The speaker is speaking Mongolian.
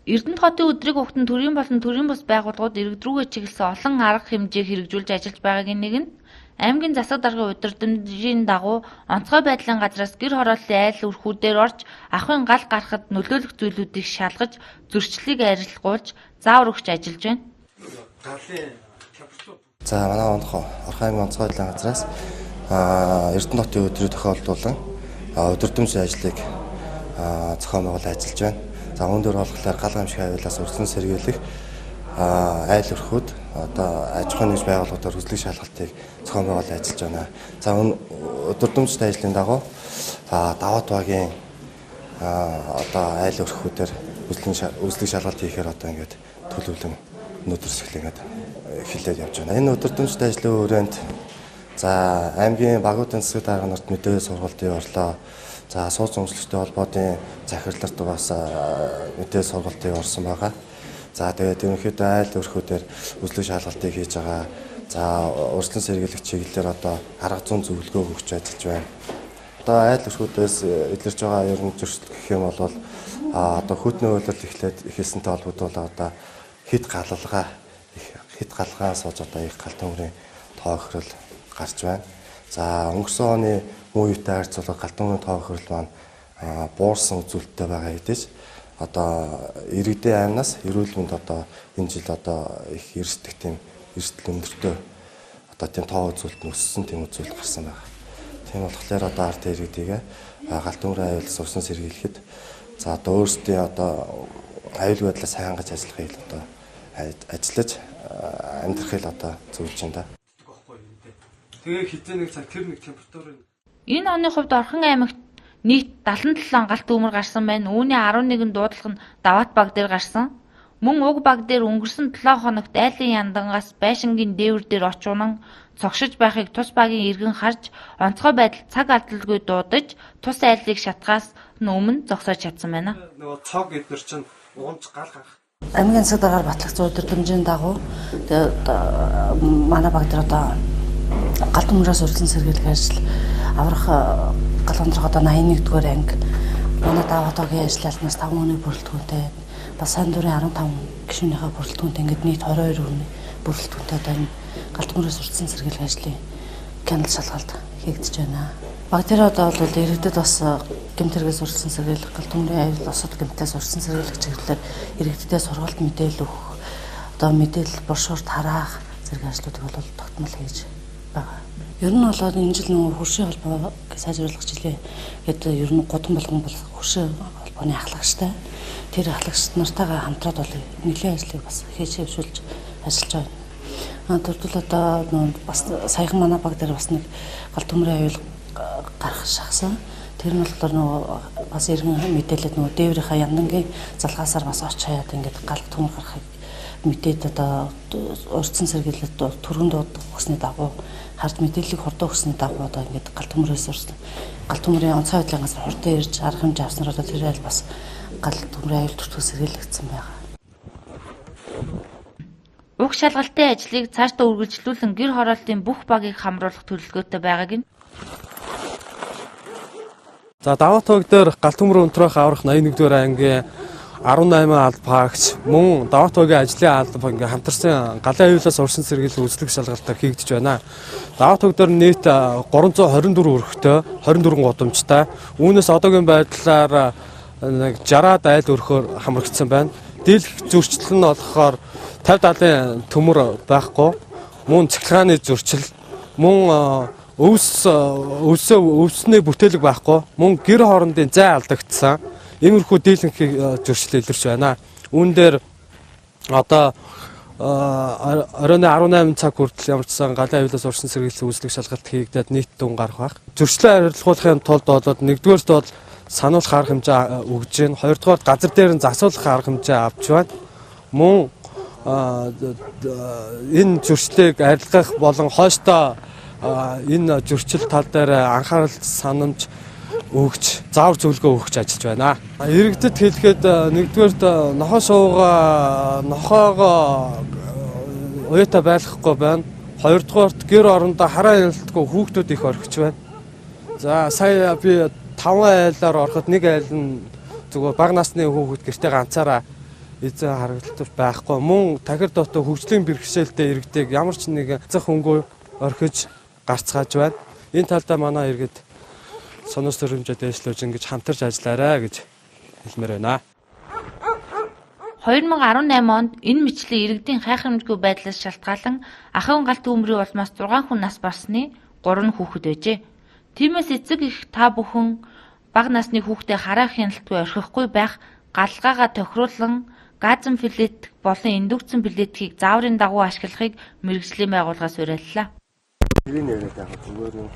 Эрдэнэт хотын өдрийг ухтан төрийн болон төрийн бус байгууллагууд иргэд рүүгээ чиглэсэн олон арга хэмжээг хэрэгжүүлж ажиллаж байгаагийн нэг нь аймгийн засаг даргын удирдамжийн дагуу онцгой байдлын газраас гэр хорооллын айл өрхүүдээр орж ахуйн гал гарахад нөлөөлөх зүйлүүдийг шалгаж зөрчлөлийг арилгуулж заавар өгч ажиллаж байна. За манай орхон аймгийн онцгой байдлын газраас Эрдэнэт хотын өдрийг тохиолдуулан удирдамжийн ажлыг зохион байгуулж ажиллаж байна. За өндөр болохоор гал гамшигын аюулаас өрсөн сэргийлэх айл өрхүүд одоо аж ахуйн нэгж байгууллагуудаар хүслэг шалгалтыг зохион байгуулж ажиллаж байна. За удирдамжийн ажлын дагуу даваа тугагийн одоо айл өрхүүдээр хүслэг шалгалт хийхээр одоо ингээд төлөвлөн өнөөдрөөс эхлээд явж байна. Энэ удирдамжийн ажлын хүрээнд за аймгийн багуудын засаг даргын нарт мэдээлэл сургалтын орлоо. За сууц өмчлөгчтэй холбоотой захирлалт бас мэдээлэл сургалтыг орсон байгаа. За тэгээд ерөнхийдөө айл өрхүүдээр хүслэг шалгалтыг хийж байгаа. За урьдчилан сэргийлэх чиглэлээр одоо арга зүйн зөвлөгөө өгч ажиллаж байна. Одоо айл өрхүүдээс илэрч байгаа ерөн зөрчил гэх юм бол одоо хүйтний үйлдэл эхэлсэнтэй холбогдуулаад одоо хэд галгаанаас одоо их галтан үрийн тоохрол гарч байна. За өнгөрсөн оны муу үетэй харьцуулбал галтан үрийн тоохрол маань буурсан үзүүлэлттэй байгаа хэдиж одоо иргэдийн аймнаас эрүүл мэнд одоо энэ жил одоо их эрсдэх тийм эрсдэл өндөртөө одоо тийм тоо үзүүлэлт нь өссөн тийм үзүүлэлт гарсан байна. Тийм болохоор одоо ард иргэдийгээ галтан үрийн аюулаас урьдчилан сэргийлэхэд за одоо өөрсдийн одоо аюул байдлаа сайн хангаж ажиллахыг одоо ажиллаж амьдрахыг одоо зөвлөж байна да. Тэгээ хизээ нэг цаг тэр нэг температурын Энэ оны хувьд Орхон аймагт нийт 77 галт үүмэр гарсан байна. Үүний 11 дуудлага нь Даваат баг дээр гарсан. Мөн уг баг дээр өнгөрсөн 7 хоногт айлын яндангаас байшингийн дээвэр дээр очунан цогшиж байхыг тус багийн иргэн харж онцгой байдал цаг алдалгүй дуудаж тус айлыг шатгаас өмнө зогсоож чадсан байна. нөгөө цог эднэр чинь уунж гал гарах. Аймгийн засаг даргаар батлагдсан удирдамжийн дагуу манай баг дээр одоо галт өмрөөс урьдчилан сэргийлэх ажил аврах галандрах одоо 81-р анги манай даваа тогийн ажиллалнаас 5 хүний бүрэлдэхүүнтэй бас сайн дурын 15 гишүүнийхээ бүрэлдэхүүнтэй ингээд нийт 22 хүний бүрэлдэхүүнтэй одоо энэ галт өмрөөс урьдчилан сэргийлэх ажлын канал шалгалт хийгдэж байна. Баг дээр одоо бол иргэдэд бас гэмтэргээс урьдчилан сэргийлэх галт өмрийн аюул осод гэмтээс урьдчилан сэргийлэх чиглэлээр иргэдэд сургалт мэдээлэл өгөх одоо мэдээлэл брошюрт хараах зэрэг ажлуудыг бол тогтмол хийж байгаа. Ер нь бол энэ жил нөгөө хөршийн холбоо сайжруулах жилээ гэдэг ер нь гудам болгон бол хөршийн холбооны ахлагчтай. Тэр ахлагч нартайгаа хамтраад бол нэлээд ажлыг бас хийж хөвшүүлж ажиллаж байна. Тэгвэл одоо бас саяхан манай баг дээр бас нэг галт өмрийн аюул гарах шахсан. Тэр нь болохоор нөгөө бас иргэн мэдээлэлд нөгөө дээврийнхаа яндангийн залгаасаар бас оч хаяад ингээд галт төмөр гарахыг мэдээд одоо урьдчилан сэргийлэлд түргэн дуудах хүсний дагуу хард мэдээллийг хурдан өгсөний дагуу одоо ингээд галт төмрөөс галт төмрийн онцгой байдлын газар хурдан ирж арга хэмжээ авснаар одоо тэр айл бас галт төмрийн аюул төртгөө сэргийлэгдсэн байгаа. Уг шалгалтын ажлыг цаашдаа үргэлжлүүлэн гэр хороолтын бүх багийг хамруулах төлөвлөгөөтэй байгааг нь. За даваа тог дээр галт төмөр өнтрөх аврах 81-р ангийн 18 алба багч мөн даваа тогийн ажлын алба ингээ хамтарсан галын аюулаас урьдчилан сэргийлэх үзлэг шалгалтаар хийгдэж байна. Даваа тог дээр нийт 324 өрхтэй 24 гудамжтай. Үүнээс одоогийн байдлаар нэг 60-аад айл өрхөөр хамрагдсан байна. Дийлэх зөрчил нь болохоор 50-70 төмөр байхгүй. Мөн цэглгааны зөрчил, мөн өвсний бүтээлэг байхгүй. Мөн гэр хоорондын зай алдагдсан. Иймэрхүү дийлэнх зөрчил илэрч байна. Үүн дээр одоо оройн 18 цаг хүртэл ямарчсан галын аюулаас урьдчилан сэргийлэх үзлэг шалгалт хийгдээд нийт дүн гарах баг. Зөрчлөө арилгахын тулд болоод нэгдүгээрт бол сануулах арга хэмжээ өгж байна. Хоёрдугаар газар дээр нь засуулах арга хэмжээ авч байна. Мөн энэ зөрчлийг арилгах болон хойштоо энэ зөрчил тал дээр анхаарал санамж өгч заавар зөвлөгөө өгч ажиллаж байна. Иргэдэд хэлэхэд нэгдүгээрт нохоогоо уяатай байлгахгүй байна. Хоёрдугаарт гэр орондоо хараа хяналтгүй хүүхдүүд их орхиж байна. За сая би 5 айлаар ороход нэг айл нь зүгээр бага насны хүүхэд гэртээ ганцаараа эзэн харагдaltaв байхгүй. Мөн тахир дотоо хөгжлийн бэрхшээлтэй иргэдэг ямар ч нэг зах хөнгөө орхиж гарцгааж байна. Энэ талдаа манай иргэд сонос төрөмжөд дэвшлүүлж ингэж хамтарч ажиллаарай гэж хэлмээр байна. 2018 онд энэ мэтчлийн иргэдийн хайхрамжгүй байдлаас шалтгаалan ахын галт үүмрийн улмаас 6 хүн нас барсны 3 хүүхэд байжээ. Тиймээс эцэг их та бүхэн бага насны хүүхдээ хараа хяналтгүй орхихгүй байх галгаагаа тохируулан газан билет болон индукцэн билетийг зааврын дагуу ашиглахыг мэргэжлийн байгууллагаас уриаллаа. Тэрийг яриад байгаа зүгээр юм.